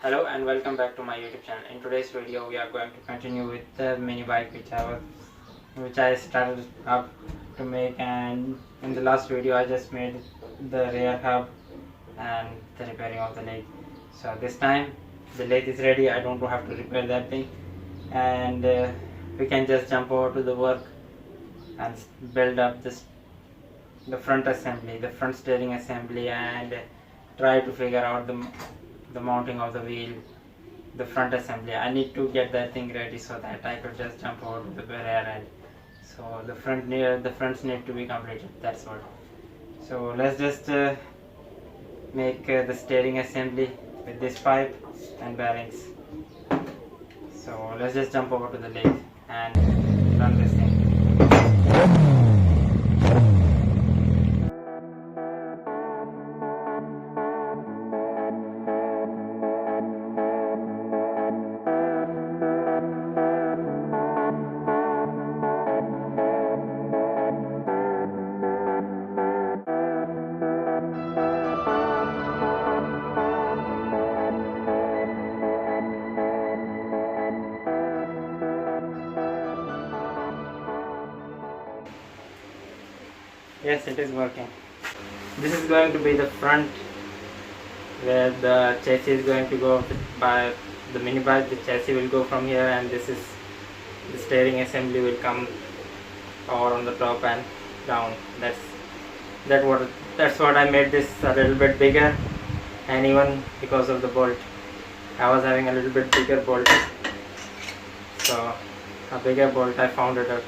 Hello and welcome back to my YouTube channel. In today's video we are going to continue with the mini bike which I started up to make, and in the last video I just made the rear hub and the repairing of the lathe. So this time the lathe is ready. I don't have to repair that thing, and we can just jump over to the work and build up the front assembly, the front steering assembly, and try to figure out the mounting of the wheel, the front assembly. I need to get that thing ready so that I could just jump over to the rear end. So the fronts need to be completed. That's what. So let's just make the steering assembly with this pipe and bearings. So let's just jump over to the lathe and run this thing. Yes, it is working. This is going to be the front where the chassis is going to go by the mini bike. The chassis will go from here, and this is the steering assembly will come over on the top and down. That's what I made this a little bit bigger, and even because of the bolt, I was having a little bit bigger bolt. So a bigger bolt I found it out,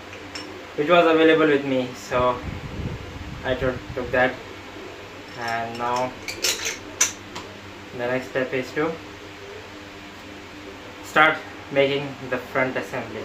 which was available with me. So I took that, and now the next step is to start making the front assembly.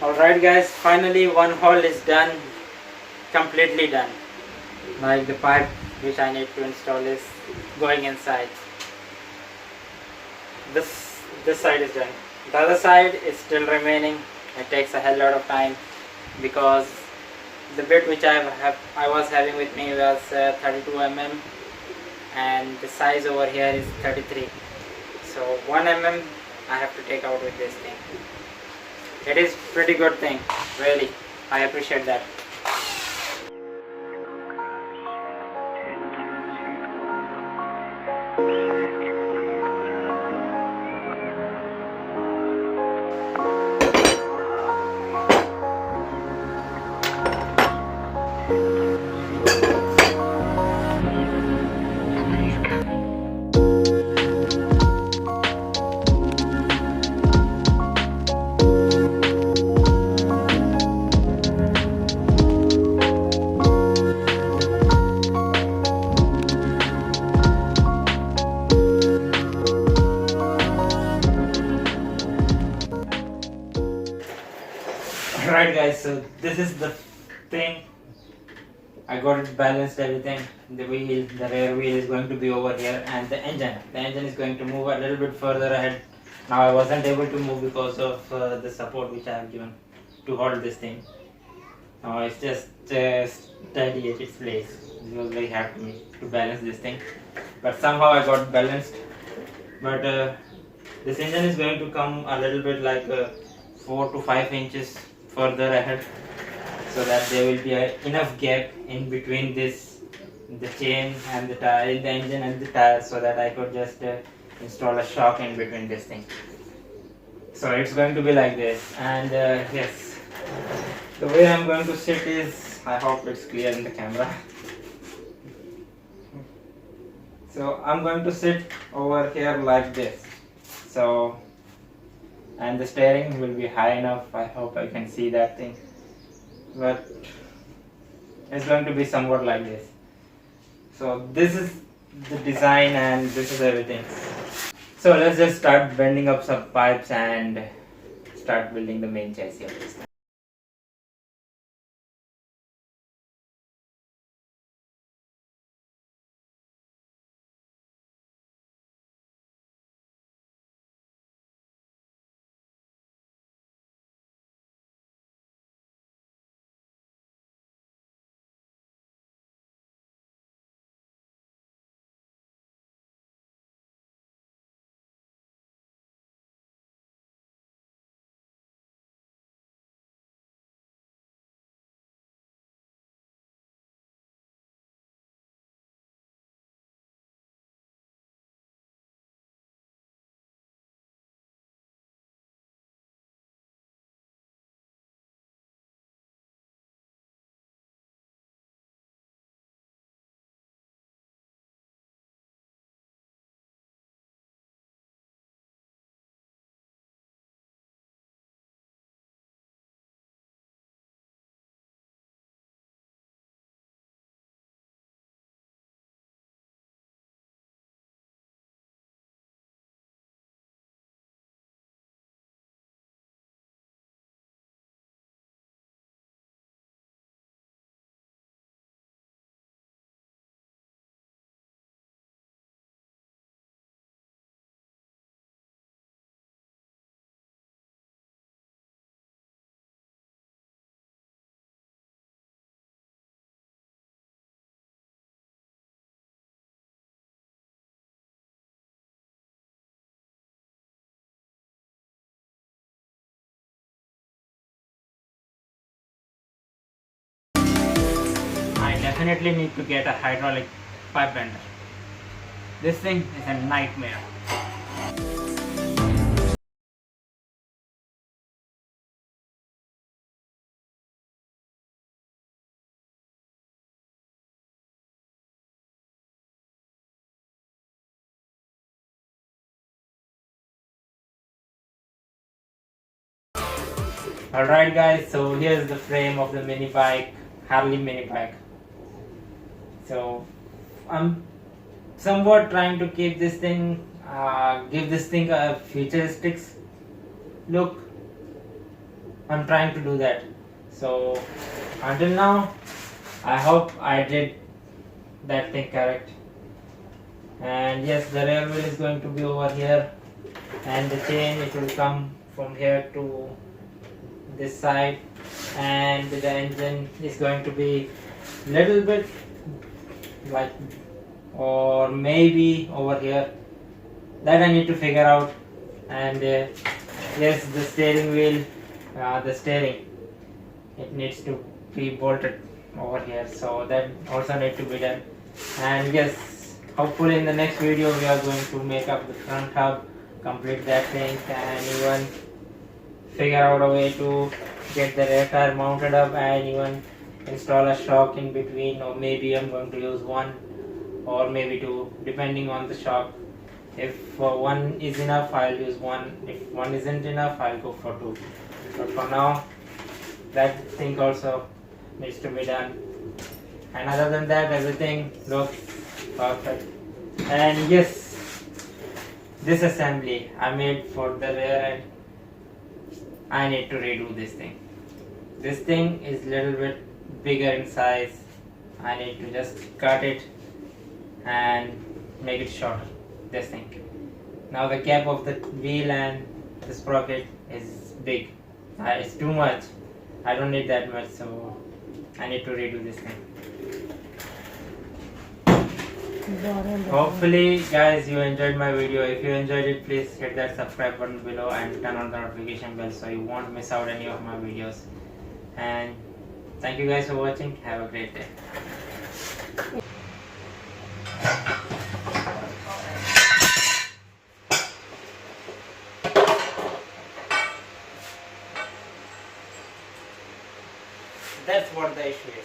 Alright guys, finally one hole is done, completely done. Like the pipe which I need to install is going inside. This side is done. The other side is still remaining. It takes a hell lot of time because the bit which I was having with me was 32 mm, and the size over here is 33. So 1 mm I have to take out with this thing. It is pretty good thing, really. I appreciate that. Alright guys, so this is the thing. I got it balanced, everything. The rear wheel is going to be over here, and the engine is going to move a little bit further ahead. Now I wasn't able to move because of the support which I have given to hold this thing. Now it's just steady at its place. It was very hard for me to balance this thing, but somehow I got balanced. But this engine is going to come a little bit like 4 to 5 inches further ahead, so that there will be enough gap in between the chain and the tire, the engine and the tire, so that I could just install a shock in between this thing. So it's going to be like this, and yes, the way I'm going to sit is, I hope it's clear in the camera. So I'm going to sit over here like this. So and the steering will be high enough. I hope I can see that thing, but it's going to be somewhat like this. So this is the design and this is everything. So let's just start bending up some pipes and start building the main chassis of this thing. I definitely need to get a hydraulic pipe bender. This thing is a nightmare. Alright guys, so here's the frame of the mini bike, Harley mini bike. So I'm somewhat trying to keep this thing, give this thing a futuristic look. I'm trying to do that. So until now, I hope I did that thing correct. And yes, the rear wheel is going to be over here, and the chain, it will come from here to this side, and the engine is going to be little bit like, or maybe over here, that I need to figure out. And yes, the steering wheel, the steering, it needs to be bolted over here, so that also need to be done. And yes, hopefully in the next video we are going to make up the front hub, complete that thing, and even figure out a way to get the rear tire mounted up, and even install a shock in between, or maybe I'm going to use one or maybe two, depending on the shock. If one is enough, I'll use one. If one isn't enough, I'll go for two. But for now, that thing also needs to be done. And other than that, everything looks perfect. And yes, this assembly I made for the rear end, I need to redo this thing. This thing is little bit bigger in size. I need to just cut it and make it shorter. This thing. Now the cap of the wheel and the sprocket is big. It's too much. I don't need that much, so I need to redo this thing. Hopefully guys you enjoyed my video. If you enjoyed it, please hit that subscribe button below and turn on the notification bell so you won't miss out any of my videos. And thank you guys for watching. Have a great day. That's what the issue is.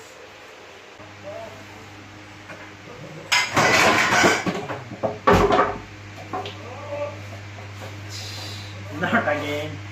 not again.